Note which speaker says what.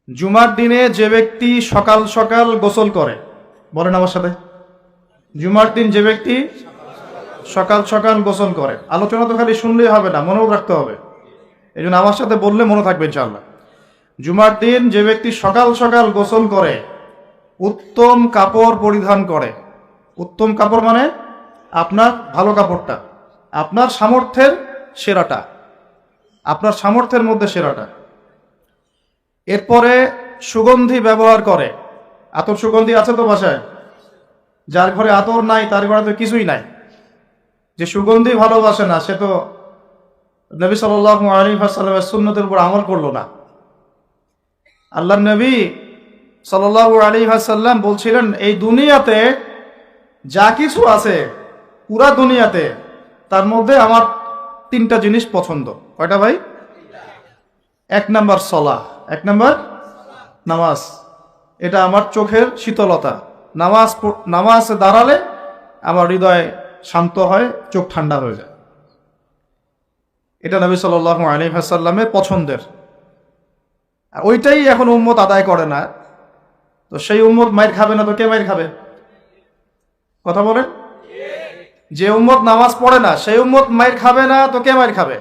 Speaker 1: জুমার দিনে যে ব্যক্তি সকাল সকাল গোসল করে, বলেন আমার সাথে, জুমার দিন যে ব্যক্তি সকাল সকাল গোসল করে, আলোচনা তো খালি শুনলেই হবে না, মনেও রাখতে হবে। এই জন্য আমার সাথে বললে মনে থাকবে ইনশাআল্লাহ। জুমার দিন যে ব্যক্তি সকাল সকাল গোসল করে, উত্তম কাপড় পরিধান করে, উত্তম কাপড় মানে আপনার ভালো কাপড়টা, আপনার সামর্থ্যের সেরাটা, আপনার সামর্থ্যের মধ্যে সেরাটা। এরপরে সুগন্ধি ব্যবহার করে। আতর সুগন্ধি আছে তো বাসায়? যার ঘরে আতর নাই তার ঘরে তো কিছুই নাই। যে সুগন্ধি ভালোবাসে না সে তো নবী সাল্লাল্লাহু আলাইহি ওয়াসাল্লামের সুন্নতের উপর আমল করলো না। আল্লাহর নবী সাল্লাল্লাহু আলাইহি ওয়াসাল্লাম বলছিলেন, এই দুনিয়াতে যা কিছু আছে, পুরা দুনিয়াতে, তার মধ্যে আমার তিনটা জিনিস পছন্দ। কয়টা ভাই? এক নাম্বার সলাহ, এক নাম্বার নামাজ। এটা আমার চোখের শীতলতা। নামাজ দাঁড়ালে আমার হৃদয় শান্ত হয়, চোখ ঠান্ডা হয়ে যায়। এটা নবী সাল্লাল্লাহু আলাইহি ওয়াসাল্লামের পছন্দের। ওইটাই এখন উম্মত আদায় করে না, তো সেই উম্মত মাইর খাবে না তো কে মাইর খাবে? কথা বলেন। যে উম্মত নামাজ পড়ে না সেই উম্মত মাইর খাবে না তো কে মাইর খাবে?